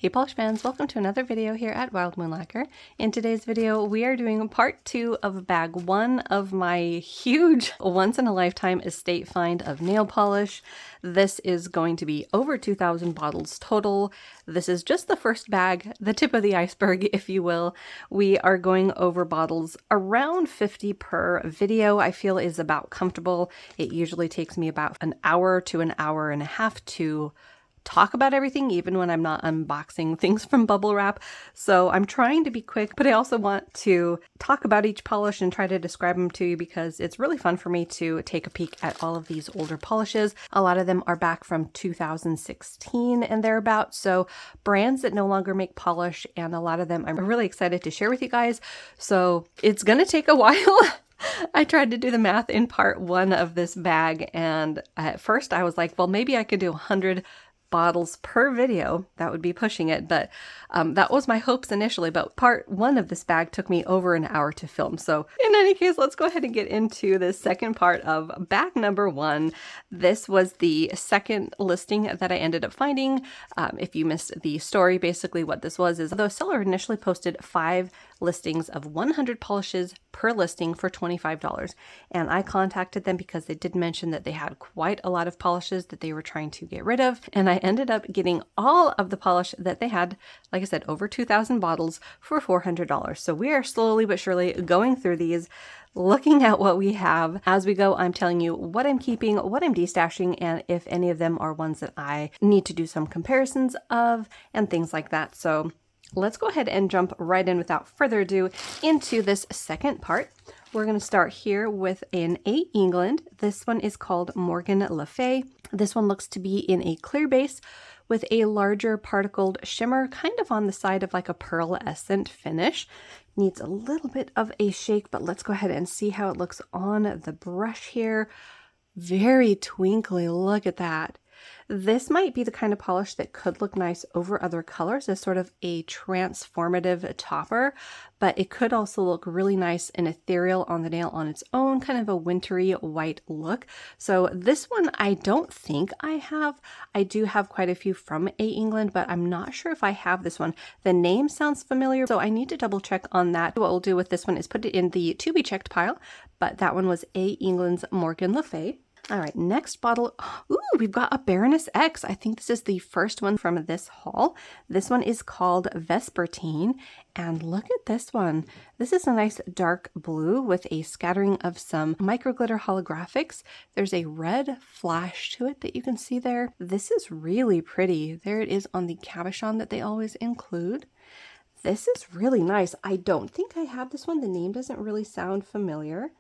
Hey polish fans, welcome to another video here at Wild Moon Lacquer. In today's video, we are doing part 2 of bag 1 of my huge once-in-a-lifetime estate find of nail polish. This is going to be over 2,000 bottles total. This is just the first bag, the tip of the iceberg, if you will. We are going over bottles around 50 per video. I feel is about comfortable. It usually takes me about an hour to an hour and a half to talk about everything, even when I'm not unboxing things from bubble wrap. So I'm trying to be quick, but I also want to talk about each polish and try to describe them to you because it's really fun for me to take a peek at all of these older polishes. A lot of them are back from 2016 and thereabouts, so brands that no longer make polish, and a lot of them I'm really excited to share with you guys. So it's gonna take a while. I tried to do the math in part 1 of this bag, and at first I was like, well, maybe I could do 100 bottles per video. That would be pushing it, but that was my hopes initially. But part 1 of this bag took me over an hour to film. So in any case, let's go ahead and get into the second part of bag number 1. This was the second listing that I ended up finding. If you missed the story, basically what this was is the seller initially posted 5 listings of 100 polishes per listing for $25. And I contacted them because they did mention that they had quite a lot of polishes that they were trying to get rid of. And I ended up getting all of the polish that they had, like I said, over 2,000 bottles for $400. So we are slowly but surely going through these, looking at what we have. As we go, I'm telling you what I'm keeping, what I'm destashing, and if any of them are ones that I need to do some comparisons of and things like that. So let's go ahead and jump right in without further ado into this second part. We're going to start here with an A. England. This one is called Morgan Le Fay. This one looks to be in a clear base with a larger particled shimmer, kind of on the side of like a pearlescent finish. Needs a little bit of a shake, but let's go ahead and see how it looks on the brush here. Very twinkly, look at that. This might be the kind of polish that could look nice over other colors as sort of a transformative topper, but it could also look really nice and ethereal on the nail on its own, kind of a wintry white look. So this one I don't think I have. I do have quite a few from A. England, but I'm not sure if I have this one. The name sounds familiar, so I need to double check on that. What we'll do with this one is put it in the to be checked pile, but that one was A. England's Morgan Le Fay. All right, next bottle. Ooh, we've got a Baroness X. I think this is the first one from this haul. This one is called Vespertine, and look at this one. This is a nice dark blue with a scattering of some micro glitter holographics. There's a red flash to it that you can see there. This is really pretty. There it is on the cabochon that they always include. This is really nice. I don't think I have this one. The name doesn't really sound familiar.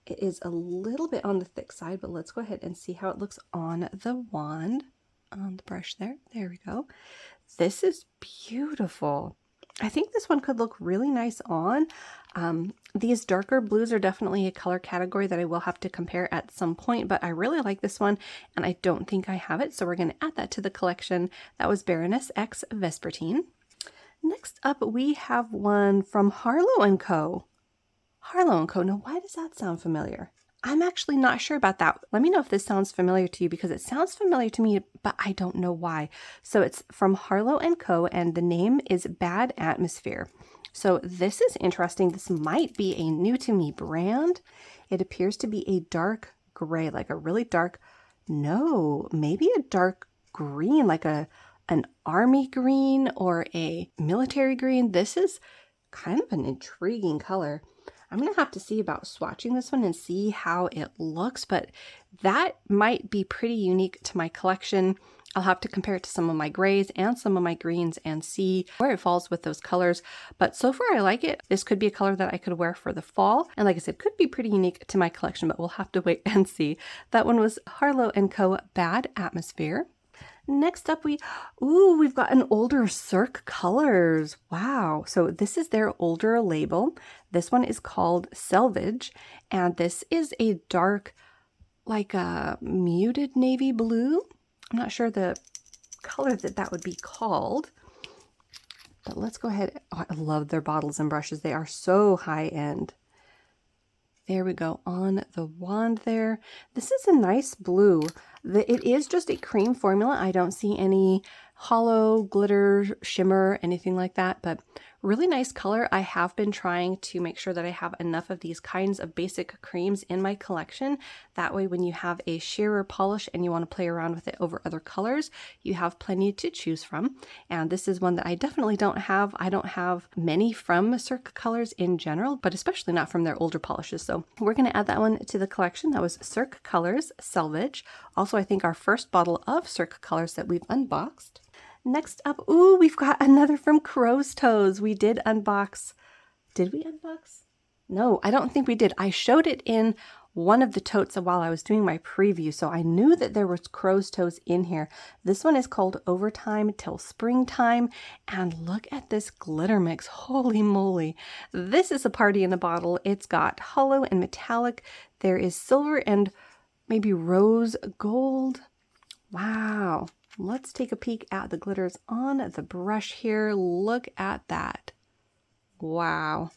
It is a little bit on the thick side, but let's go ahead and see how it looks on the wand, on the brush there. There we go. This is beautiful. I think this one could look really nice on. These darker blues are definitely a color category that I will have to compare at some point, but I really like this one, and I don't think I have it, so we're going to add that to the collection. That was Baroness X Vespertine. Next up, we have one from Harlow & Co. Harlow & Co. Now, why does that sound familiar? I'm actually not sure about that. Let me know if this sounds familiar to you, because it sounds familiar to me, but I don't know why. So it's from Harlow & Co. and the name is Bad Atmosphere. So this is interesting. This might be a new to me brand. It appears to be a dark gray, like a really dark, no, maybe a dark green, like an army green or a military green. This is kind of an intriguing color. I'm going to have to see about swatching this one and see how it looks, but that might be pretty unique to my collection. I'll have to compare it to some of my grays and some of my greens and see where it falls with those colors. But so far I like it. This could be a color that I could wear for the fall. And like I said, could be pretty unique to my collection, but we'll have to wait and see. That one was Harlow & Co. Bad Atmosphere. Next up, we've got an older Cirque Colors. Wow. So this is their older label. This one is called Selvage, and this is a dark, like a muted navy blue. I'm not sure the color that would be called, but let's go ahead. Oh, I love their bottles and brushes. They are so high end. There we go on the wand there. This is a nice blue. It is just a cream formula. I don't see any hollow, glitter, shimmer, anything like that, but really nice color. I have been trying to make sure that I have enough of these kinds of basic creams in my collection. That way when you have a shearer polish and you want to play around with it over other colors, you have plenty to choose from. And this is one that I definitely don't have. I don't have many from Circa Colors in general, but especially not from their older polishes. So we're going to add that one to the collection. That was Circa Colors Selvage. Also, I think our first bottle of Circa Colors that we've unboxed. Next up, ooh, we've got another from Crow's Toes. We did unbox. Did we unbox? No, I don't think we did. I showed it in one of the totes while I was doing my preview, so I knew that there was Crow's Toes in here. This one is called Overtime Till Springtime, and look at this glitter mix. Holy moly. This is a party in a bottle. It's got hollow and metallic. There is silver and maybe rose gold. Wow. Let's take a peek at the glitters on the brush here. Look at that. Wow.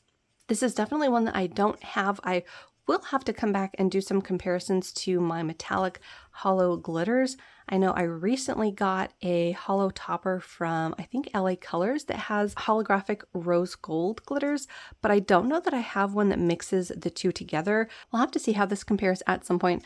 This is definitely one that I don't have. I will have to come back and do some comparisons to my metallic hollow glitters. I know I recently got a hollow topper from, I think, LA Colors that has holographic rose gold glitters, but I don't know that I have one that mixes the two together. We'll have to see how this compares at some point.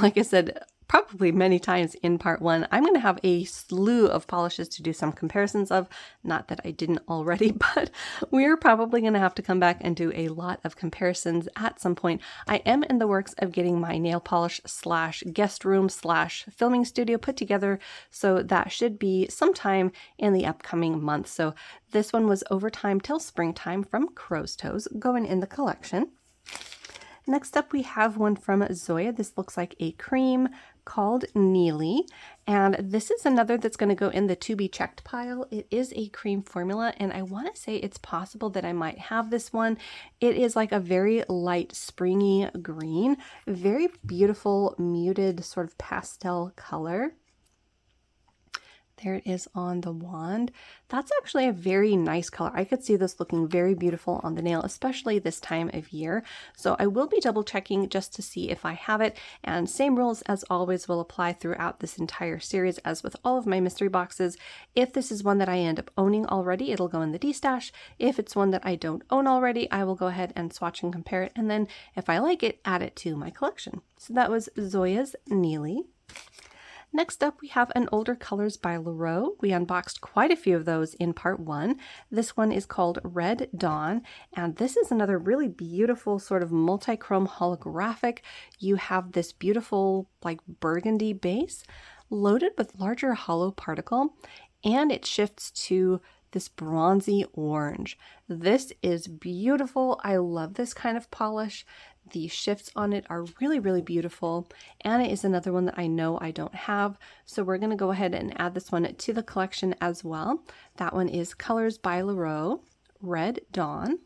Like I said, probably many times in part one, I'm going to have a slew of polishes to do some comparisons of. Not that I didn't already, but we're probably going to have to come back and do a lot of comparisons at some point. I am in the works of getting my nail polish slash guest room slash filming studio put together, so that should be sometime in the upcoming month. So this one was Overtime Till Springtime from Crow's Toes, going in the collection. Next up, we have one from Zoya. This looks like a cream called Neely, and this is another that's going to go in the to be checked pile. It is a cream formula, and I want to say it's possible that I might have this one. It is like a very light springy green, very beautiful muted sort of pastel color. There it is on the wand. That's actually a very nice color. I could see this looking very beautiful on the nail, especially this time of year. So I will be double checking just to see if I have it. And same rules as always will apply throughout this entire series as with all of my mystery boxes. If this is one that I end up owning already, it'll go in the D-stash. If it's one that I don't own already, I will go ahead and swatch and compare it. And then if I like it, add it to my collection. So that was Zoya's Neely. Next up, we have an Older Colors by Leroux. We unboxed quite a few of those in part one. This one is called Red Dawn, and this is another really beautiful sort of multi-chrome holographic. You have this beautiful like burgundy base loaded with larger hollow particle, and it shifts to this bronzy orange. This is beautiful. I love this kind of polish. The shifts on it are really, really beautiful. And it is another one that I know I don't have. So we're going to go ahead and add this one to the collection as well. That one is Colors by Leroux, Red Dawn.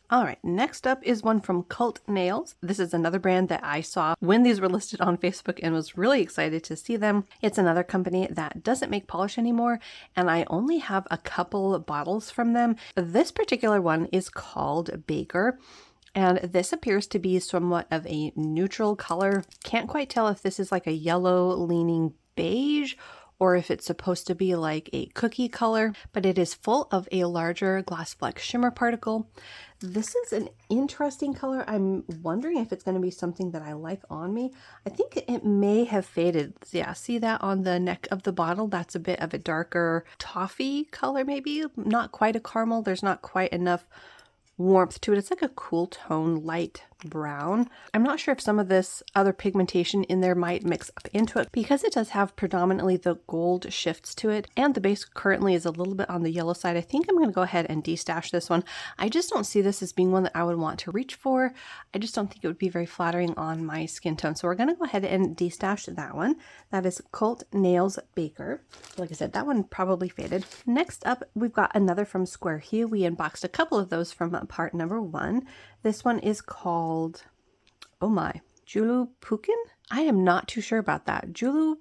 All right, next up is one from Cult Nails. This is another brand that I saw when these were listed on Facebook and was really excited to see them. It's another company that doesn't make polish anymore, and I only have a couple bottles from them. This particular one is called Baker, and this appears to be somewhat of a neutral color. Can't quite tell if this is like a yellow leaning beige or if it's supposed to be like a cookie color, but it is full of a larger glass fleck shimmer particle. This is an interesting color. I'm wondering if it's going to be something that I like on me. I think it may have faded. Yeah, see that on the neck of the bottle? That's a bit of a darker toffee color maybe. Not quite a caramel. There's not quite enough warmth to it. It's like a cool tone, light brown. I'm not sure if some of this other pigmentation in there might mix up into it because it does have predominantly the gold shifts to it, and the base currently is a little bit on the yellow side. I think I'm going to go ahead and destash this one. I just don't see this as being one that I would want to reach for. I just don't think it would be very flattering on my skin tone. So we're going to go ahead and destash that one. That is Cult Nails Baker. Like I said, that one probably faded. Next up, we've got another from Square Hue. We unboxed a couple of those from part number one. This one is called, oh my, Julu Pukin? I am not too sure about that. Julu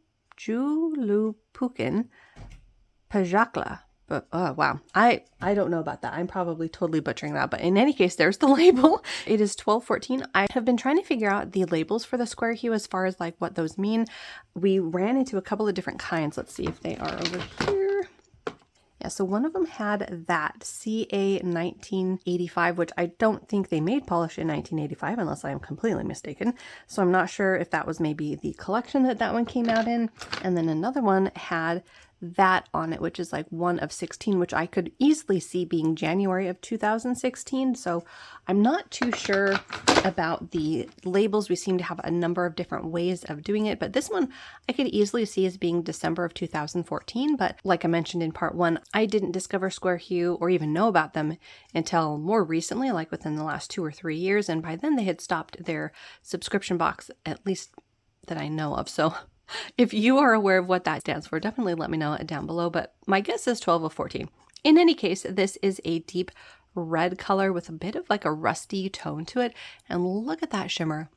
Pukin Pajakla. But oh wow, I don't know about that. I'm probably totally butchering that. But in any case, there's the label. It is 1214. I have been trying to figure out the labels for the Square Hue as far as like what those mean. We ran into a couple of different kinds. Let's see if they are over here. Yeah, so one of them had that CA 1985, which I don't think they made polish in 1985 unless I am completely mistaken. So I'm not sure if that was maybe the collection that that one came out in. And then another one had that on it, which is like 1 of 16, which I could easily see being January of 2016. So I'm not too sure about the labels. We seem to have a number of different ways of doing it, but this one I could easily see as being December of 2014. But like I mentioned in part 1, I didn't discover Square Hue or even know about them until more recently, like within the last 2 or 3 years. And by then they had stopped their subscription box, at least that I know of. So if you are aware of what that stands for, definitely let me know down below, but my guess is 12 of 14. In any case, this is a deep red color with a bit of like a rusty tone to it, and look at that shimmer.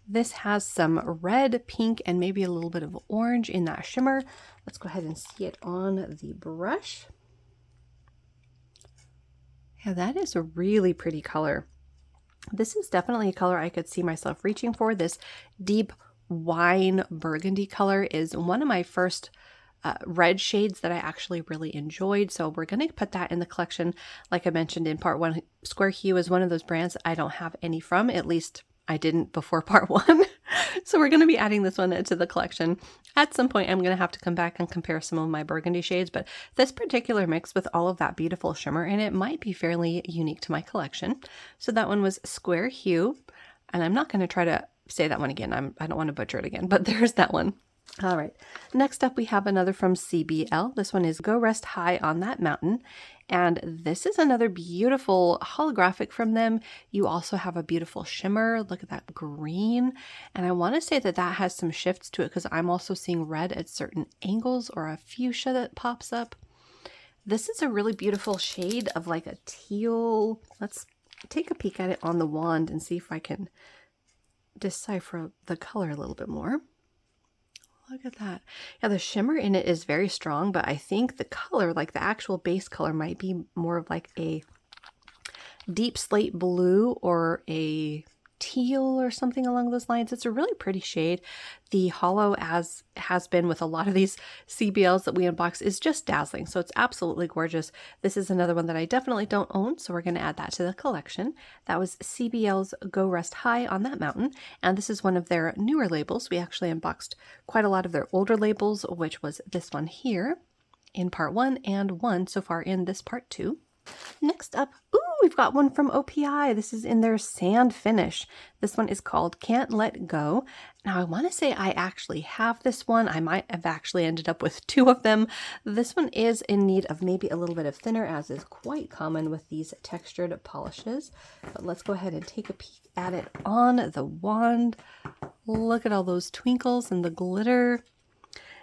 This has some red, pink, and maybe a little bit of orange in that shimmer. Let's go ahead and see it on the brush. Yeah, that is a really pretty color. This is definitely a color I could see myself reaching for. This deep wine burgundy color is one of my first red shades that I actually really enjoyed. So we're going to put that in the collection. Like I mentioned in part 1, Square Hue is one of those brands I don't have any from, at least I didn't before part 1. So we're going to be adding this one to the collection. At some point, I'm going to have to come back and compare some of my burgundy shades, but this particular mix with all of that beautiful shimmer in it might be fairly unique to my collection. So that one was Square Hue, and I'm not going to try to say that one again. I don't want to butcher it again, but there's that one. All right, next up we have another from CBL. This one is Go Rest High on That Mountain, and this is another beautiful holographic from them. You also have a beautiful shimmer. Look at that green, and I want to say that that has some shifts to it because I'm also seeing red at certain angles or a fuchsia that pops up. This is a really beautiful shade of like a teal. Let's take a peek at it on the wand and see if I can decipher the color a little bit more. Look at that. Yeah, the shimmer in it is very strong, but I think the color, like the actual base color, might be more of like a deep slate blue or a teal or something along those lines. It's a really pretty shade. The hollow, as has been with a lot of these CBLs that we unbox, is just dazzling. So it's absolutely gorgeous. This is another one that I definitely don't own, so we're going to add that to the collection. That was CBL's Go Rest High on That Mountain, and this is one of their newer labels. We actually unboxed quite a lot of their older labels, which was this one here in part 1 and 1 so far in this part 2. Next up, ooh, we've got one from OPI. This is in their sand finish. This one is called Can't Let Go. Now, I want to say I actually have this one. I might have actually ended up with 2 of them. This one is in need of maybe a little bit of thinner, as is quite common with these textured polishes. But let's go ahead and take a peek at it on the wand. Look at all those twinkles and the glitter.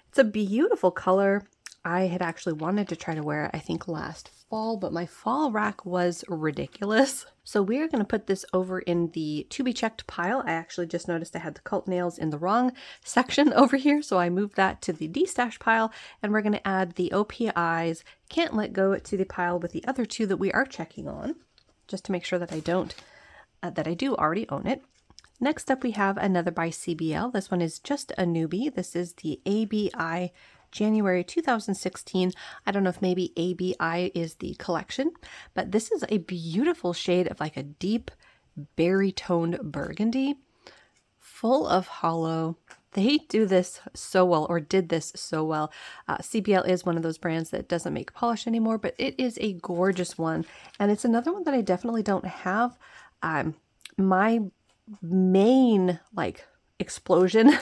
It's a beautiful color. I had actually wanted to try to wear it, I think, last fall, but my fall rack was ridiculous. So we are going to put this over in the to be checked pile. I actually just noticed I had the cult nails in the wrong section over here, so I moved that to the destash pile, and we're going to add the OPI's Can't Let Go to the pile with the other 2 that we are checking on, just to make sure that I do already own it. Next up, we have another by CBL. This one is just a newbie. This is the ABI January 2016. I don't know if maybe ABI is the collection, but this is a beautiful shade of like a deep berry toned burgundy, full of hollow. They do this so well, or did this so well. CBL is one of those brands that doesn't make polish anymore, but it is a gorgeous one. And it's another one that I definitely don't have. My main explosion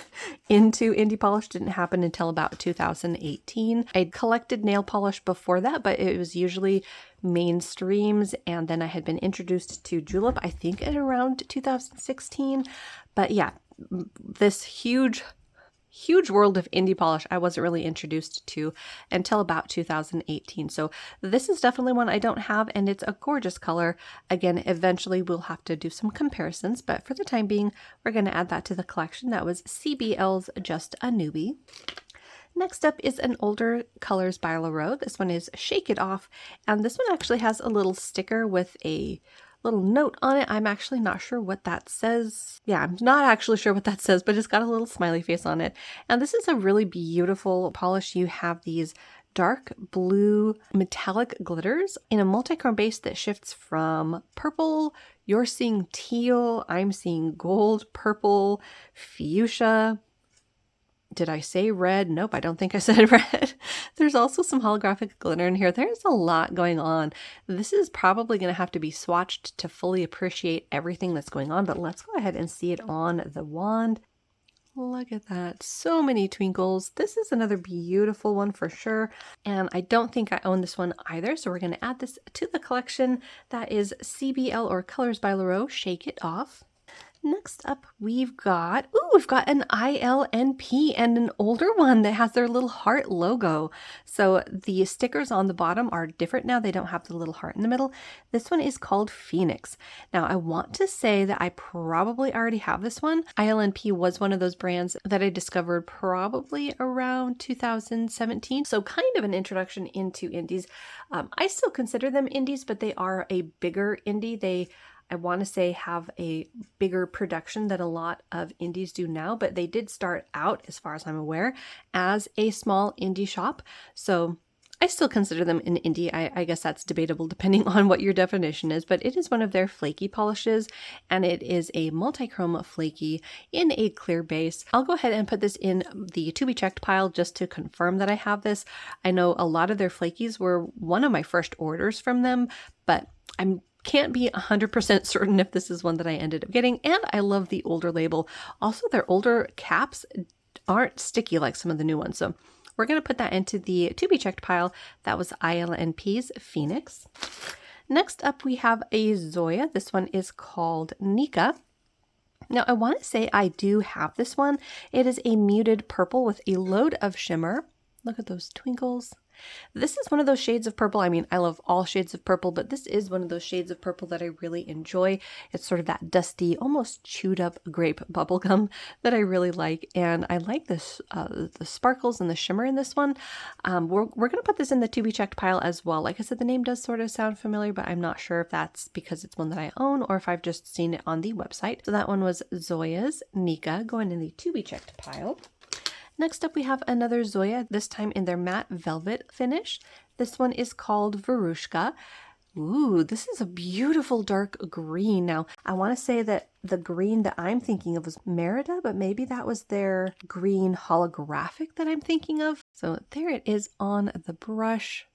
into indie polish didn't happen until about 2018. I'd collected nail polish before that, but it was usually mainstreams, and then I had been introduced to julep, I think at around 2016. But yeah, this huge world of indie polish I wasn't really introduced to until about 2018. So this is definitely one I don't have, and it's a gorgeous color. Again, eventually we'll have to do some comparisons, but for the time being, we're going to add that to the collection. That was CBL's Just a Newbie. Next up is an older colors by LaRoe. This one is Shake It Off, and this one actually has a little sticker with a little note on it. I'm actually not sure what that says. Yeah, I'm not actually sure what that says, but it's got a little smiley face on it. And this is a really beautiful polish. You have these dark blue metallic glitters in a multichrome base that shifts from purple, you're seeing teal, I'm seeing gold, purple, fuchsia. Did I say red? Nope, I don't think I said red. There's also some holographic glitter in here. There's a lot going on. This is probably going to have to be swatched to fully appreciate everything that's going on, but let's go ahead and see it on the wand. Look at that. So many twinkles. This is another beautiful one for sure. And I don't think I own this one either. So we're going to add this to the collection. That is CBL or Colors by Leroux. Shake It Off. Next up, we've got an ILNP and an older one that has their little heart logo. So the stickers on the bottom are different now. They don't have the little heart in the middle. This one is called Phoenix. Now, I want to say that I probably already have this one. ILNP was one of those brands that I discovered probably around 2017. So kind of an introduction into indies. I still consider them indies, but they are a bigger indie. I want to say have a bigger production than a lot of indies do now, but they did start out, as far as I'm aware, as a small indie shop. So I still consider them an indie. I guess that's debatable depending on what your definition is, but it is one of their flaky polishes, and it is a multi-chrome flaky in a clear base. I'll go ahead and put this in the to be checked pile just to confirm that I have this. I know a lot of their flakies were one of my first orders from them, but can't be 100% certain if this is one that I ended up getting, and I love the older label. Also, their older caps aren't sticky like some of the new ones, so we're going to put that into the to be checked pile. That was ILNP's Phoenix. Next up, we have a Zoya. This one is called Nika. Now, I want to say I do have this one. It is a muted purple with a load of shimmer. Look at those twinkles. This is one of those shades of purple. I mean, I love all shades of purple, but this is one of those shades of purple that I really enjoy. It's sort of that dusty, almost chewed up grape bubblegum that I really like. And I like this, the sparkles and the shimmer in this one. We're going to put this in the to be checked pile as well. Like I said, the name does sort of sound familiar, but I'm not sure if that's because it's one that I own or if I've just seen it on the website. So that one was Zoya's Nika, going in the to be checked pile. Next up, we have another Zoya, this time in their matte velvet finish. This one is called Verushka. Ooh, this is a beautiful dark green. Now, I want to say that the green that I'm thinking of was Merida, but maybe that was their green holographic that I'm thinking of. So there it is on the brush.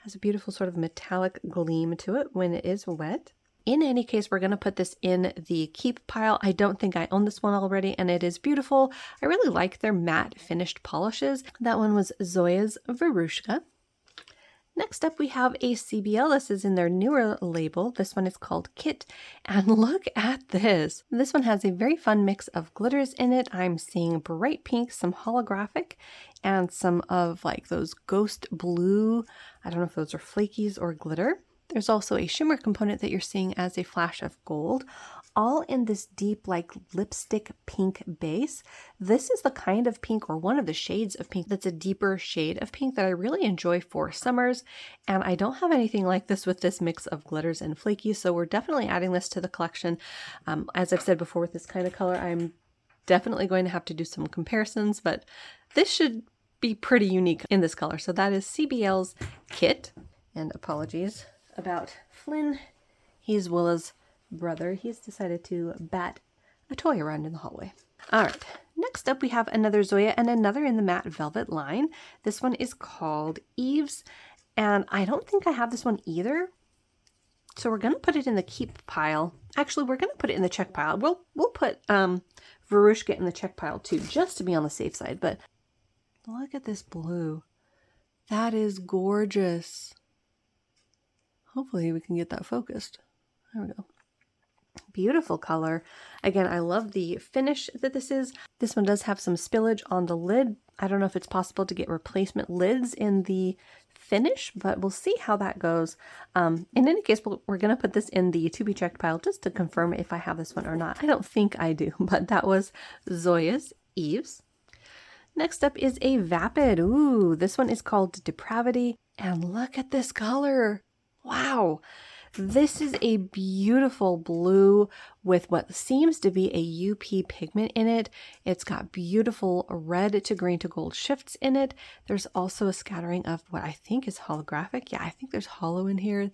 Has a beautiful sort of metallic gleam to it when it is wet. In any case, we're going to put this in the keep pile. I don't think I own this one already, and it is beautiful. I really like their matte finished polishes. That one was Zoya's Verushka. Next up, we have a CBL. This is in their newer label. This one is called Kit, and look at this. This one has a very fun mix of glitters in it. I'm seeing bright pink, some holographic, and some of like those ghost blue. I don't know if those are flakies or glitter. There's also a shimmer component that you're seeing as a flash of gold, all in this deep like lipstick pink base. This is the kind of pink, or one of the shades of pink, that's a deeper shade of pink that I really enjoy for summers. And I don't have anything like this with this mix of glitters and flaky, so we're definitely adding this to the collection. As I've said before, with this kind of color, I'm definitely going to have to do some comparisons, but this should be pretty unique in this color. So that is CBL's Kit. And apologies about Flynn. He's Willa's brother. He's decided to bat a toy around in the hallway. All right, next up we have another Zoya and another in the matte velvet line. This one is called Eve's, and I don't think I have this one either. So we're going to put it in the keep pile. Actually, we're going to put it in the check pile. We'll put Verushka in the check pile too, just to be on the safe side. But look at this blue. That is gorgeous. Hopefully we can get that focused. There we go. Beautiful color. Again, I love the finish that this is. This one does have some spillage on the lid. I don't know if it's possible to get replacement lids in the finish, but we'll see how that goes. In any case, we're going to put this in the to be checked pile just to confirm if I have this one or not. I don't think I do, but that was Zoya's Eve's. Next up is a Vapid. Ooh, this one is called Depravity. And look at this color. Wow. This is a beautiful blue with what seems to be a UP pigment in it. It's got beautiful red to green to gold shifts in it. There's also a scattering of what I think is holographic. Yeah, I think there's hollow in here.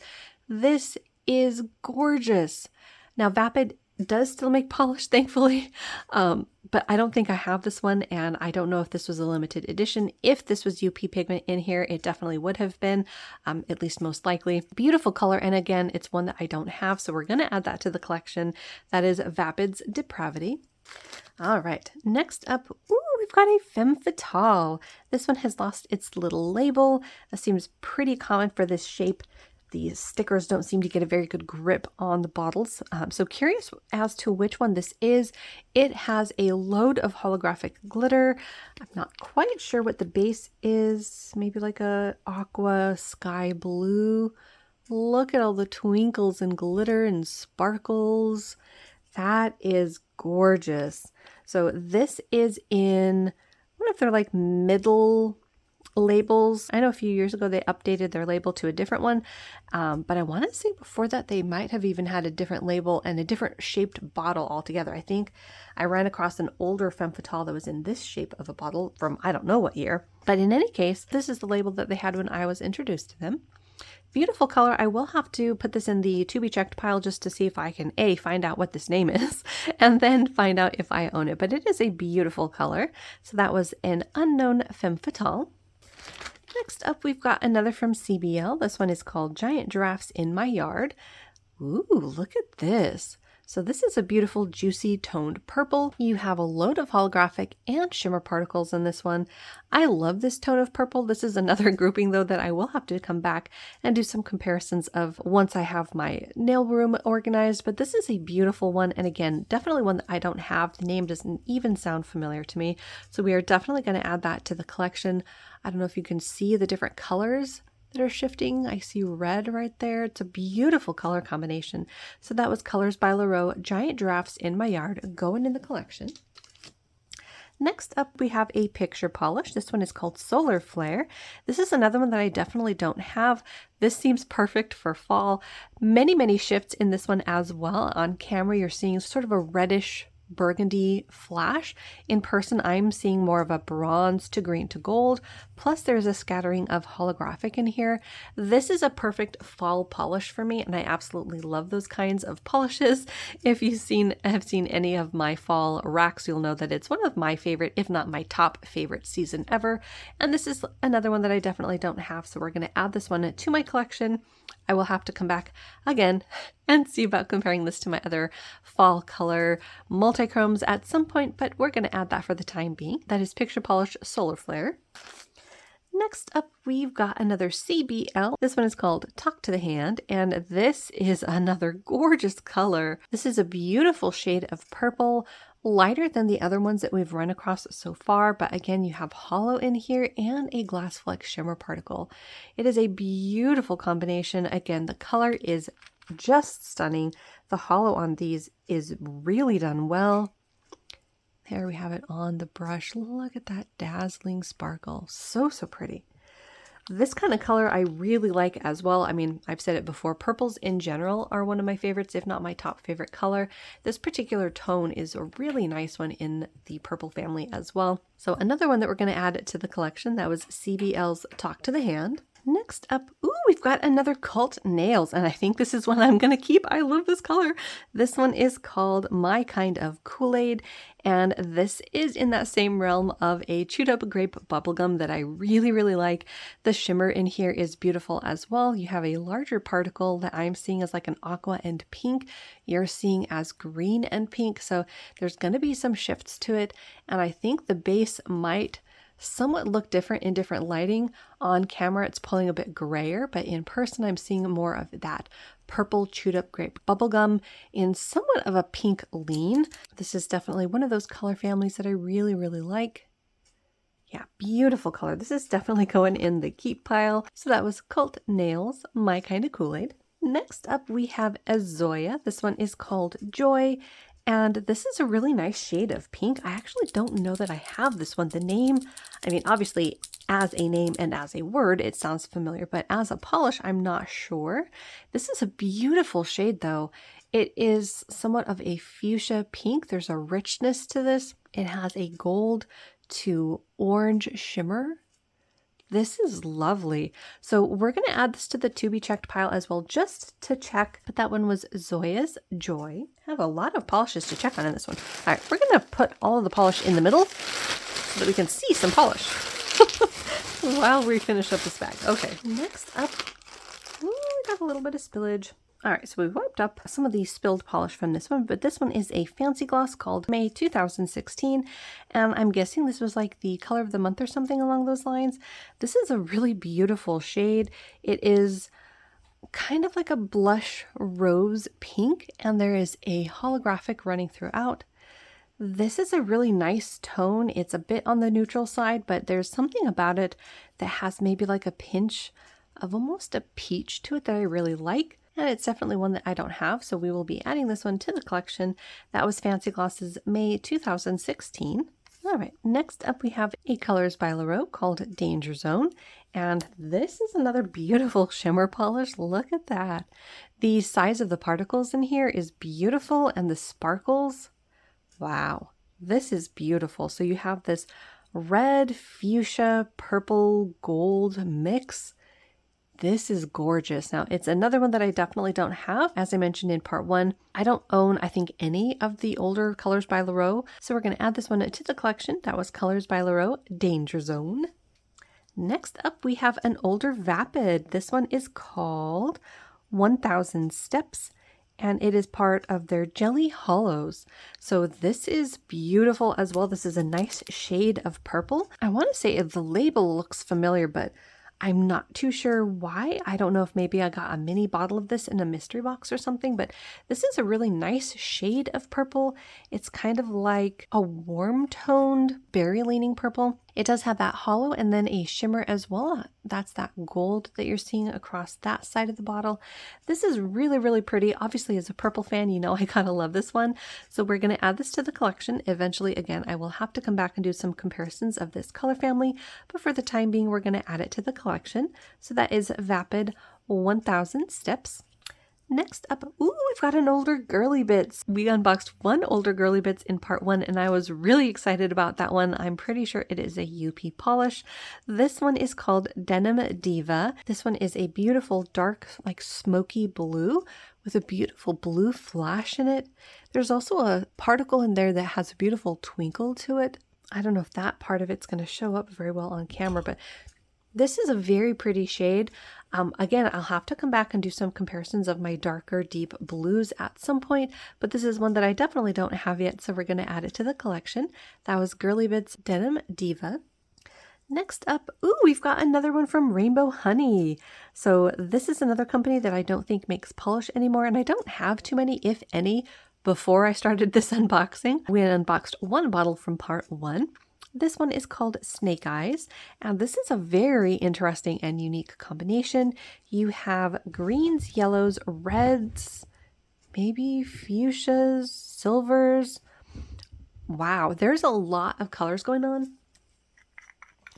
This is gorgeous. Now, Vapid does still make polish, thankfully, but I don't think I have this one, and I don't know if this was a limited edition. If this was UP pigment in here, it definitely would have been, at least most likely. Beautiful color, and again, it's one that I don't have, so we're going to add that to the collection. That is Vapid's Depravity. All right, next up, we've got a femme fatale. This one has lost its little label. That seems pretty common for this shape. These stickers don't seem to get a very good grip on the bottles. So curious as to which one this is. It has a load of holographic glitter. I'm not quite sure what the base is. Maybe like a aqua sky blue. Look at all the twinkles and glitter and sparkles. That is gorgeous. So this is in, I wonder if they're like middle labels. I know a few years ago they updated their label to a different one, but I want to say before that they might have even had a different label and a different shaped bottle altogether. I think I ran across an older femme fatale that was in this shape of a bottle from I don't know what year, but in any case, this is the label that they had when I was introduced to them. Beautiful color. I will have to put this in the to be checked pile just to see if I can A, find out what this name is, and then find out if I own it, but it is a beautiful color. So that was an unknown femme fatale. Next up, we've got another from CBL. This one is called Giant Giraffes in My Yard. Ooh, look at this. So this is a beautiful, juicy, toned purple. You have a load of holographic and shimmer particles in this one. I love this tone of purple. This is another grouping, though, that I will have to come back and do some comparisons of once I have my nail room organized. But this is a beautiful one. And again, definitely one that I don't have. The name doesn't even sound familiar to me. So we are definitely going to add that to the collection. I don't know if you can see the different colors that are shifting. I see red right there. It's a beautiful color combination. So that was Colors by Leroux, Giant Giraffes in My Yard, going in the collection. Next up, we have a picture polish. This one is called Solar Flare. This is another one that I definitely don't have. This seems perfect for fall. Many shifts in this one as well. On camera, you're seeing sort of a reddish burgundy flash. In person, I'm seeing more of a bronze to green to gold, plus there's a scattering of holographic in here. This is a perfect fall polish for me, and I absolutely love those kinds of polishes. If you have seen any of my fall racks, you'll know that it's one of my favorite, if not my top favorite season ever, and this is another one that I definitely don't have, so we're going to add this one to my collection. I will have to come back again and see about comparing this to my other fall color multi-chromes at some point, but we're going to add that for the time being. That is Picture Polish Solar Flare. Next up, we've got another CBL. This one is called Talk to the Hand, and this is another gorgeous color. This is a beautiful shade of purple, lighter than the other ones that we've run across so far, but again, you have hollow in here and a glass fleck shimmer particle. It is a beautiful combination. Again, the color is just stunning. The hollow on these is really done well. There we have it on the brush. Look at that dazzling sparkle. So pretty. This kind of color I really like as well. I mean, I've said it before, purples in general are one of my favorites, if not my top favorite color. This particular tone is a really nice one in the purple family as well. So another one that we're going to add to the collection, that was CBL's Talk to the Hand. Next up, we've got another Cult Nails, and I think this is one I'm going to keep. I love this color. This one is called My Kind of Kool-Aid, and this is in that same realm of a chewed up grape bubblegum that I really like. The shimmer in here is beautiful as well. You have a larger particle that I'm seeing as like an aqua and pink. You're seeing as green and pink, so there's going to be some shifts to it, and I think the base might somewhat look different in different lighting. On camera, it's pulling a bit grayer, but in person, I'm seeing more of that purple chewed up grape bubblegum in somewhat of a pink lean. This is definitely one of those color families that I really like. Yeah, beautiful color. This is definitely going in the keep pile. So that was Cult Nails, My Kind of Kool-Aid. Next up, we have Azoya. This one is called Joy. And this is a really nice shade of pink. I actually don't know that I have this one. The name, I mean, obviously as a name and as a word, it sounds familiar, but as a polish, I'm not sure. This is a beautiful shade though. It is somewhat of a fuchsia pink. There's a richness to this. It has a gold to orange shimmer. This is lovely. So we're going to add this to the to be checked pile as well, just to check. But that one was Zoya's Joy. I have a lot of polishes to check on in this one. All right, we're going to put all of the polish in the middle so that we can see some polish while we finish up this bag. Okay, next up, ooh, we got a little bit of spillage. All right, so we wiped up some of the spilled polish from this one, but this one is a fancy gloss called May 2016, and I'm guessing this was like the color of the month or something along those lines. This is a really beautiful shade. It is kind of like a blush rose pink, and there is a holographic running throughout. This is a really nice tone. It's a bit on the neutral side, but there's something about it that has maybe like a pinch of almost a peach to it that I really like. And it's definitely one that I don't have, so we will be adding this one to the collection. That was Fancy Gloss's May 2016. All right, next up we have a Colors by Leroux called Danger Zone. And this is another beautiful shimmer polish. Look at that. The size of the particles in here is beautiful, and the sparkles, wow, this is beautiful. So you have this red, fuchsia, purple, gold mix. This is gorgeous. Now, it's another one that I definitely don't have. As I mentioned in part one, I don't own, I think, any of the older Colors by Leroux. So we're going to add this one to the collection. That was Colors by Leroux, Danger Zone. Next up, we have an older Vapid. This one is called 1000 Steps, and it is part of their Jelly Hollows. So this is beautiful as well. This is a nice shade of purple. I want to say the label looks familiar, but I'm not too sure why. I don't know if maybe I got a mini bottle of this in a mystery box or something, but this is a really nice shade of purple. It's kind of like a warm toned berry leaning purple. It does have that hollow and then a shimmer as well. That's that gold that you're seeing across that side of the bottle. This is really, really pretty. Obviously, as a purple fan, you know I gotta love this one. So we're gonna add this to the collection. Eventually, again, I will have to come back and do some comparisons of this color family, but for the time being, we're gonna add it to the collection. So that is Vapid 1000 Steps. Next up, ooh, we've got an older Girly Bits. We unboxed one older Girly Bits in part one, and I was really excited about that one. I'm pretty sure it is a UP polish. This one is called Denim Diva. This one is a beautiful dark, like smoky blue with a beautiful blue flash in it. There's also a particle in there that has a beautiful twinkle to it. I don't know if that part of it's going to show up very well on camera, but this is a very pretty shade. Again, I'll have to come back and do some comparisons of my darker deep blues at some point, but this is one that I definitely don't have yet, so we're going to add it to the collection. That was Girly Bits Denim Diva. Next up, ooh, we've got another one from Rainbow Honey. So this is another company that I don't think makes polish anymore, and I don't have too many, if any, before I started this unboxing. We unboxed one bottle from part one. This one is called Snake Eyes, and this is a very interesting and unique combination. You have greens, yellows, reds, maybe fuchsias, silvers. Wow, there's a lot of colors going on.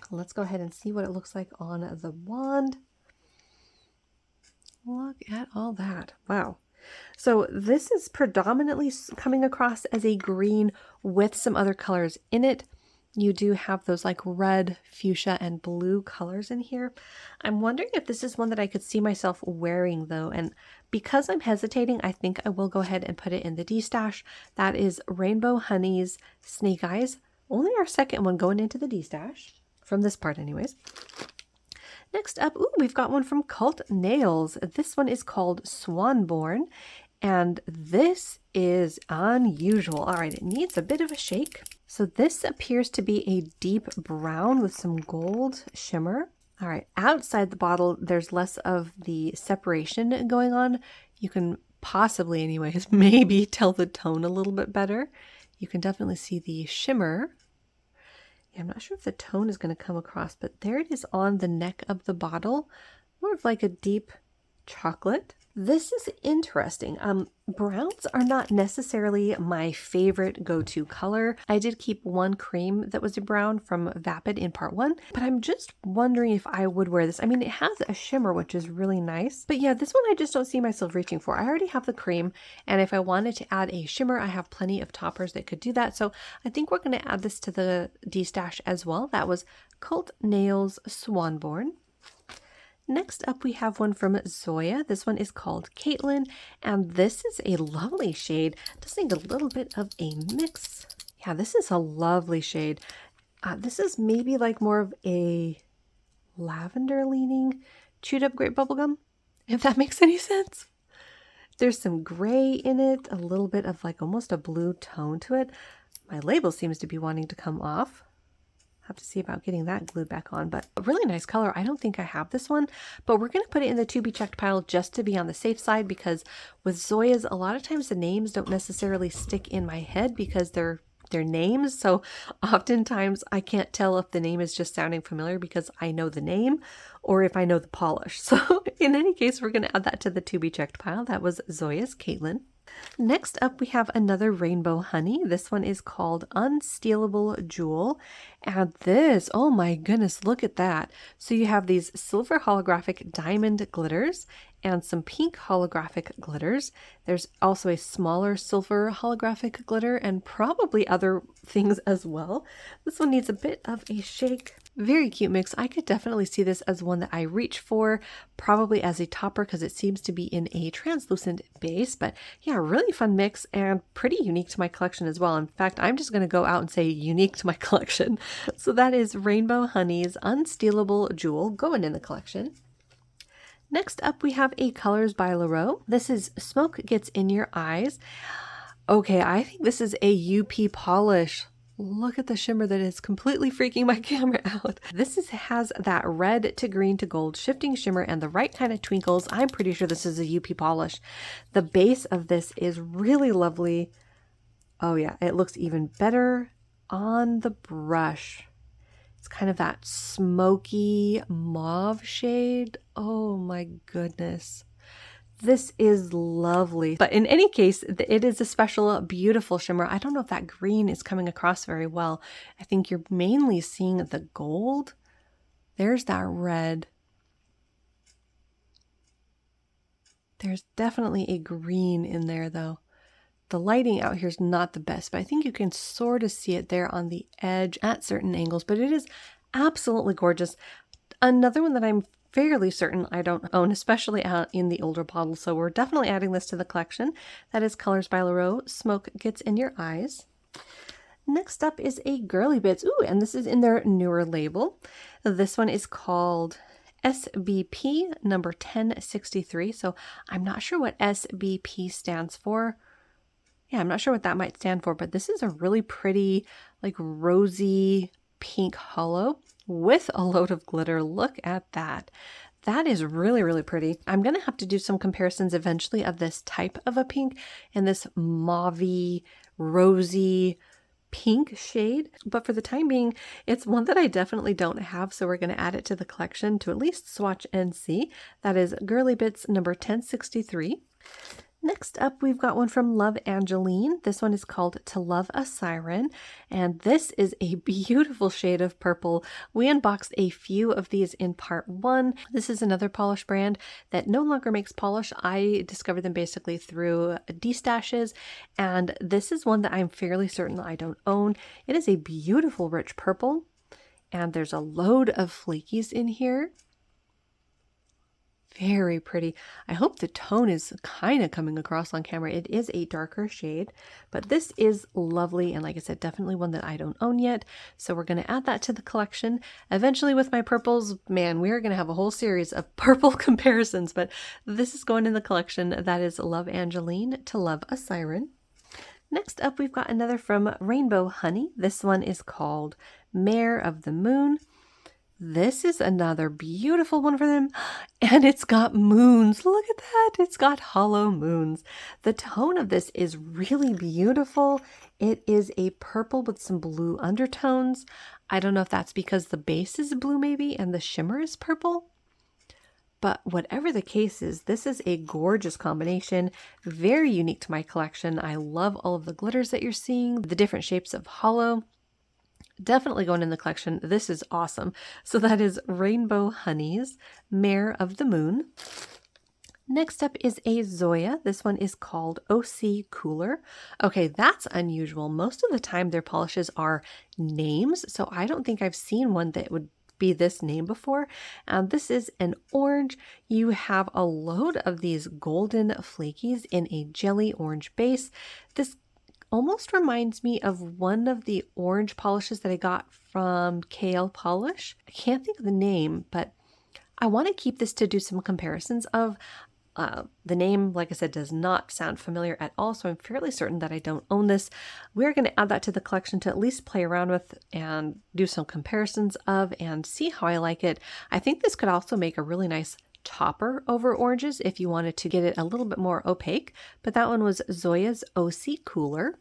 Let's go ahead and see what it looks like on the wand. Look at all that. Wow. So this is predominantly coming across as a green with some other colors in it. You do have those like red, fuchsia, and blue colors in here. I'm wondering if this is one that I could see myself wearing though. And because I'm hesitating, I think I will go ahead and put it in the D-stash. That is Rainbow Honey's Snake Eyes. Only our second one going into the D-stash. From this part anyways. Next up, ooh, we've got one from Cult Nails. This one is called Swanborn. And this is unusual. All right, it needs a bit of a shake. So this appears to be a deep brown with some gold shimmer. All right, outside the bottle, there's less of the separation going on. You can possibly, anyways, maybe tell the tone a little bit better. You can definitely see the shimmer. Yeah, I'm not sure if the tone is going to come across, but there it is on the neck of the bottle. More of like a deep chocolate. This is interesting. Browns are not necessarily my favorite go-to color. I did keep one cream that was a brown from Vapid in part 1, but I'm just wondering if I would wear this. I mean, it has a shimmer, which is really nice, but yeah, this one I just don't see myself reaching for. I already have the cream, and if I wanted to add a shimmer, I have plenty of toppers that could do that, so I think we're going to add this to the D-stash as well. That was Cult Nails Swanborn. Next up, we have one from Zoya. This one is called Caitlin, and this is a lovely shade. Just need a little bit of a mix. Yeah, this is a lovely shade. This is maybe like more of a lavender leaning chewed up grape bubblegum, if that makes any sense. There's some gray in it, a little bit of like almost a blue tone to it. My label seems to be wanting to come off. Have to see about getting that glued back on, but a really nice color. I don't think I have this one, but we're going to put it in the to be checked pile just to be on the safe side, because with Zoya's, a lot of times the names don't necessarily stick in my head because they're names. So oftentimes I can't tell if the name is just sounding familiar because I know the name or if I know the polish. So in any case, we're going to add that to the to be checked pile. That was Zoya's Caitlin. Next up, we have another rainbow honey. This one is called Unstealable Jewel. And this, oh my goodness, look at that. So you have these silver holographic diamond glitters and some pink holographic glitters. There's also a smaller silver holographic glitter and probably other things as well. This one needs a bit of a shake. Very cute mix. I could definitely see this as one that I reach for, probably as a topper because it seems to be in a translucent base. But yeah, really fun mix and pretty unique to my collection as well. In fact, I'm just going to go out and say unique to my collection. So that is Rainbow Honey's Unstealable Jewel going in the collection. Next up, we have a Colors by Leroux. This is Smoke Gets in Your Eyes. Okay, I think this is a UP polish. Look at the shimmer that is completely freaking my camera out. This has that red to green to gold shifting shimmer and the right kind of twinkles. I'm pretty sure this is a UP polish. The base of this is really lovely. Oh yeah, it looks even better on the brush. It's kind of that smoky mauve shade. Oh my goodness. This is lovely. But in any case, it is a special, beautiful shimmer. I don't know if that green is coming across very well. I think you're mainly seeing the gold. There's that red. There's definitely a green in there though. The lighting out here is not the best, but I think you can sort of see it there on the edge at certain angles, but it is absolutely gorgeous. Another one that I'm fairly certain I don't own, especially out in the older bottle, so we're definitely adding this to the collection. That is Colors by Leroux, Smoke Gets in Your Eyes. Next up is a Girly Bits. Ooh, and this is in their newer label. This one is called SBP number 1063, so I'm not sure what SBP stands for. Yeah, I'm not sure what that might stand for, but this is a really pretty, like rosy pink hollow with a load of glitter. Look at that. That is really, really pretty. I'm going to have to do some comparisons eventually of this type of a pink and this mauvey, rosy pink shade. But for the time being, it's one that I definitely don't have, so we're going to add it to the collection to at least swatch and see. That is Girly Bits number 1063. Next up, we've got one from Love Angeline. This one is called To Love a Siren, and this is a beautiful shade of purple. We unboxed a few of these in part 1. This is another polish brand that no longer makes polish. I discovered them basically through D-stashes, and this is one that I'm fairly certain I don't own. It is a beautiful rich purple, and there's a load of flakies in here. Very pretty. I hope the tone is kind of coming across on camera. It is a darker shade, but this is lovely. And like I said, definitely one that I don't own yet. So we're going to add that to the collection. Eventually with my purples, man, we're going to have a whole series of purple comparisons, but this is going in the collection. That is Love Angeline, To Love a Siren. Next up, we've got another from Rainbow Honey. This one is called Mare of the Moon. This is another beautiful one for them, and it's got moons. Look at that. It's got hollow moons. The tone of this is really beautiful. It is a purple with some blue undertones. I don't know if that's because the base is blue maybe and the shimmer is purple, But whatever the case is, this is a gorgeous combination, very unique to my collection. I love all of the glitters that you're seeing, the different shapes of hollow. Definitely going in the collection. This is awesome. So that is Rainbow Honeys, Mare of the Moon. Next up is a Zoya. This one is called OC Cooler. Okay, that's unusual. Most of the time their polishes are names, so I don't think I've seen one that would be this name before. This is an orange. You have a load of these golden flakies in a jelly orange base. This almost reminds me of one of the orange polishes that I got from KL Polish. I can't think of the name, but I want to keep this to do some comparisons of. The name, like I said, does not sound familiar at all, so I'm fairly certain that I don't own this. We're going to add that to the collection to at least play around with and do some comparisons of and see how I like it. I think this could also make a really nice topper over oranges if you wanted to get it a little bit more opaque, but that one was Zoya's OC Cooler.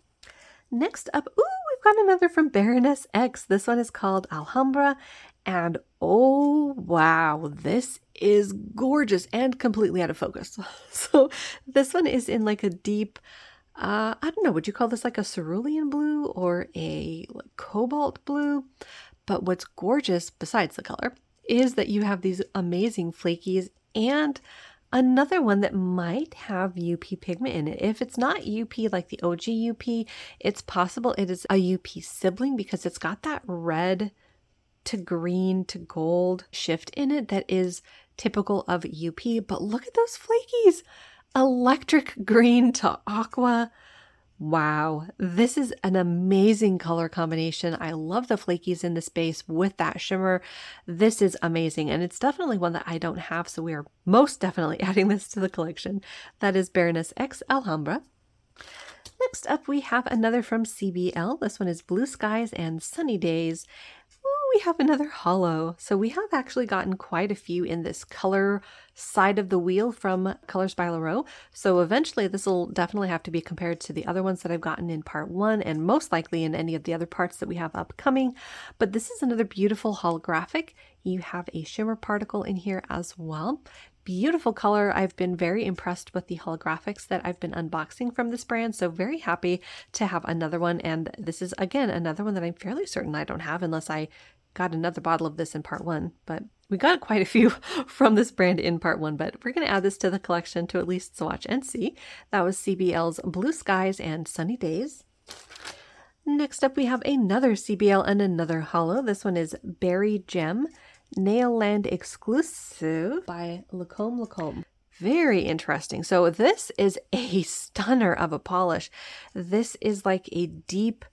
Next up, we've got another from Baroness X. This one is called Alhambra, and oh wow, this is gorgeous and completely out of focus. So this one is in like a deep, I don't know, would you call this like a cerulean blue or a cobalt blue? But what's gorgeous besides the color is that you have these amazing flakies and another one that might have UP pigment in it. If it's not UP like the OG UP, it's possible it is a UP sibling because it's got that red to green to gold shift in it that is typical of UP. But look at those flakies! Electric green to aqua. Wow, this is an amazing color combination. I love the flakies in this base with that shimmer. This is amazing, and it's definitely one that I don't have, so we are most definitely adding this to the collection. That is Baroness X Alhambra. Next up, we have another from CBL. This one is Blue Skies and Sunny Days. We have another hollow. So we have actually gotten quite a few in this color side of the wheel from Colors by Laro. So eventually this will definitely have to be compared to the other ones that I've gotten in part 1 and most likely in any of the other parts that we have upcoming. But this is another beautiful holographic. You have a shimmer particle in here as well. Beautiful color. I've been very impressed with the holographics that I've been unboxing from this brand, so very happy to have another one. And this is again another one that I'm fairly certain I don't have unless I got another bottle of this in part 1, but we got quite a few from this brand in part 1, but we're going to add this to the collection to at least swatch and see. That was CBL's Blue Skies and Sunny Days. Next up, we have another CBL and another hollow. This one is Berry Gem, Nail Land exclusive by Lacombe Lacombe. Very interesting. So this is a stunner of a polish. This is like a deep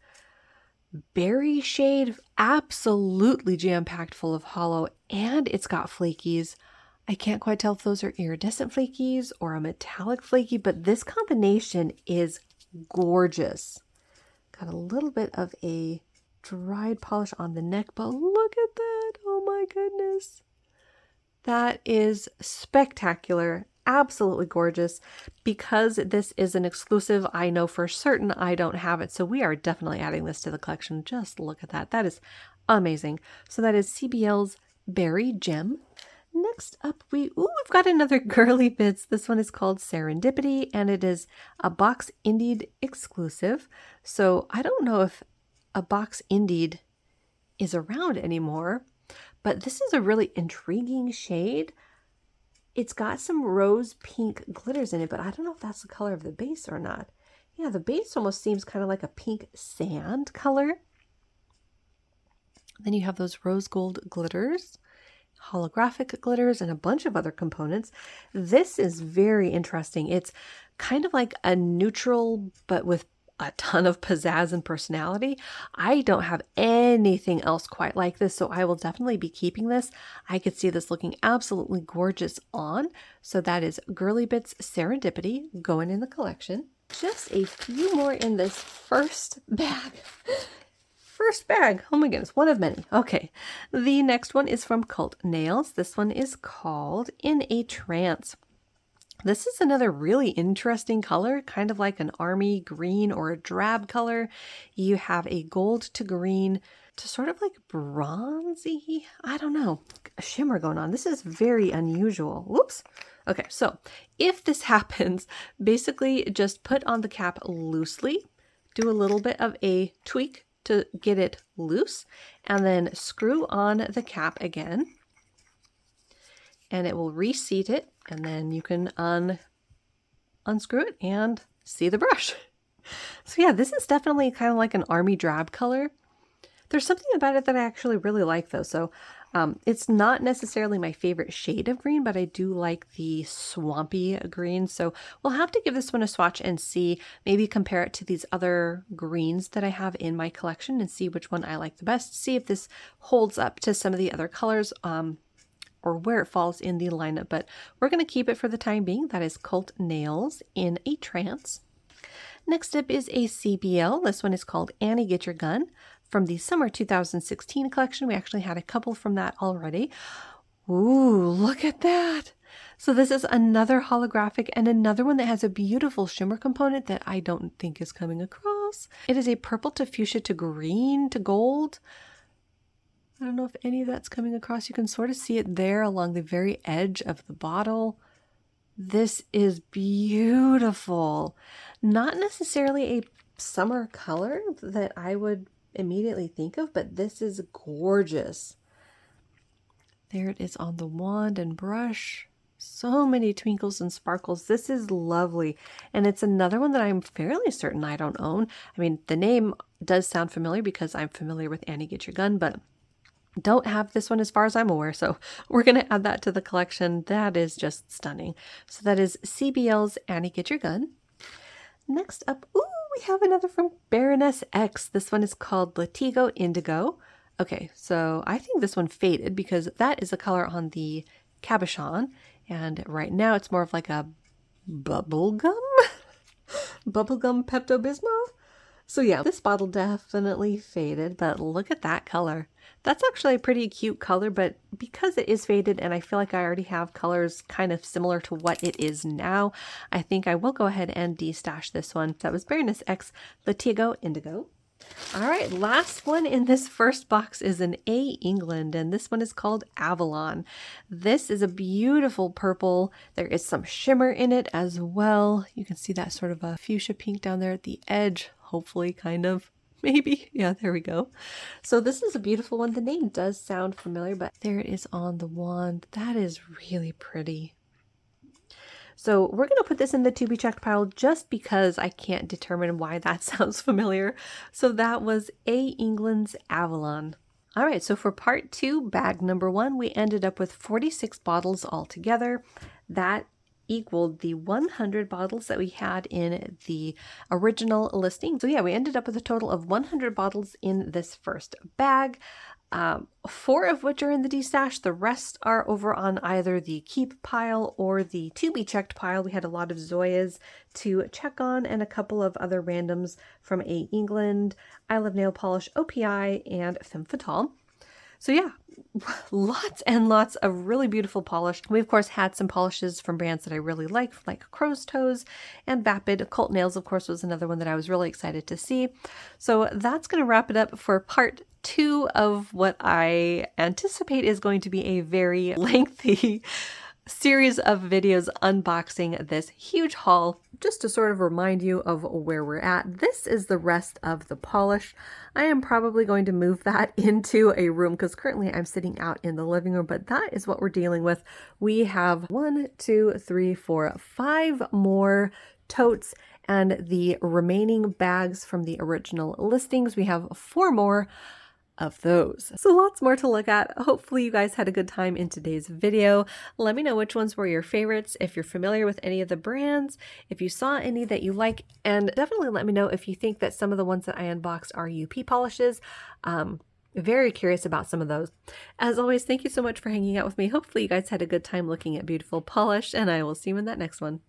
berry shade, absolutely jam-packed full of hollow, and it's got flakies. I can't quite tell if those are iridescent flakies or a metallic flaky, but this combination is gorgeous. Got a little bit of a dried polish on the neck, but look at that. Oh my goodness. That is spectacular. Absolutely gorgeous. Because this is an exclusive, I know for certain I don't have it, so we are definitely adding this to the collection. Just look at that. That is amazing. So that is CBL's Berry Gem. Next up, we've got another Girly Bits. This one is called Serendipity, and it is a Box Indied exclusive. So I don't know if a Box Indied is around anymore, but this is a really intriguing shade. It's got some rose pink glitters in it, but I don't know if that's the color of the base or not. Yeah, the base almost seems kind of like a pink sand color. Then you have those rose gold glitters, holographic glitters, and a bunch of other components. This is very interesting. It's kind of like a neutral, but with a ton of pizzazz and personality. I don't have anything else quite like this, so I will definitely be keeping this. I could see this looking absolutely gorgeous on. So that is Girly Bits Serendipity going in the collection. Just a few more in this first bag. First bag. Oh my goodness, one of many. Okay, the next one is from Cult Nails. This one is called In a Trance. This is another really interesting color, kind of like an army green or a drab color. You have a gold to green to sort of like bronzy, I don't know, a shimmer going on. This is very unusual. Whoops. Okay, so if this happens, basically just put on the cap loosely, do a little bit of a tweak to get it loose, and then screw on the cap again, and it will reseat it, and then you can unscrew it and see the brush. So yeah, this is definitely kind of like an army drab color. There's something about it that I actually really like though. So it's not necessarily my favorite shade of green, but I do like the swampy green. So we'll have to give this one a swatch and see, maybe compare it to these other greens that I have in my collection and see which one I like the best. See if this holds up to some of the other colors or where it falls in the lineup. But we're going to keep it for the time being. That is Cult Nails in a Trance. Next up is a CBL. This one is called Annie Get Your Gun from the summer 2016 collection. We actually had a couple from that already. Ooh, look at that. So this is another holographic and another one that has a beautiful shimmer component that I don't think is coming across. It is a purple to fuchsia to green to gold. I don't know if any of that's coming across. You can sort of see it there along the very edge of the bottle. This is beautiful. Not necessarily a summer color that I would immediately think of, but this is gorgeous. There it is on the wand and brush. So many twinkles and sparkles. This is lovely. And it's another one that I'm fairly certain I don't own. I mean, the name does sound familiar because I'm familiar with Annie Get Your Gun, but don't have this one as far as I'm aware, so we're going to add that to the collection. That is just stunning. So that is CBL's Annie Get Your Gun. Next up, ooh, we have another from Baroness X. This one is called Latigo Indigo. Okay, so I think this one faded because that is a color on the cabochon, and right now it's more of like a bubblegum Pepto-Bismol. So yeah, this bottle definitely faded, but look at that color. That's actually a pretty cute color, but because it is faded and I feel like I already have colors kind of similar to what it is now, I think I will go ahead and destash this one. That was Baroness X Latigo Indigo. All right, last one in this first box is an A England, and this one is called Avalon. This is a beautiful purple. There is some shimmer in it as well. You can see that sort of a fuchsia pink down there at the edge, hopefully, kind of. Maybe. Yeah, there we go. So this is a beautiful one. The name does sound familiar, but there it is on the wand. That is really pretty. So we're going to put this in the to be checked pile just because I can't determine why that sounds familiar. So that was A England's Avalon. All right, so for part 2, bag number 1, we ended up with 46 bottles altogether. That equaled the 100 bottles that we had in the original listing. So yeah, we ended up with a total of 100 bottles in this first bag. 4 of which are in the destash. The rest are over on either the keep pile or the to be checked pile. We had a lot of Zoyas to check on and a couple of other randoms from A England, I Love Nail Polish, OPI, and Femme Fatale. So yeah, lots and lots of really beautiful polish. We of course had some polishes from brands that I really like Crow's Toes and Vapid. Cult Nails of course was another one that I was really excited to see. So that's going to wrap it up for part 2 of what I anticipate is going to be a very lengthy series of videos unboxing this huge haul. Just to sort of remind you of where we're at, this is the rest of the polish. I am probably going to move that into a room because currently I'm sitting out in the living room, but that is what we're dealing with. We have 1, 2, 3, 4, 5 more totes and the remaining bags from the original listings. We have 4 more of those. So lots more to look at. Hopefully you guys had a good time in today's video. Let me know which ones were your favorites, if you're familiar with any of the brands, if you saw any that you like, and definitely let me know if you think that some of the ones that I unboxed are UP polishes. Very curious about some of those. As always, thank you so much for hanging out with me. Hopefully you guys had a good time looking at beautiful polish, and I will see you in that next one.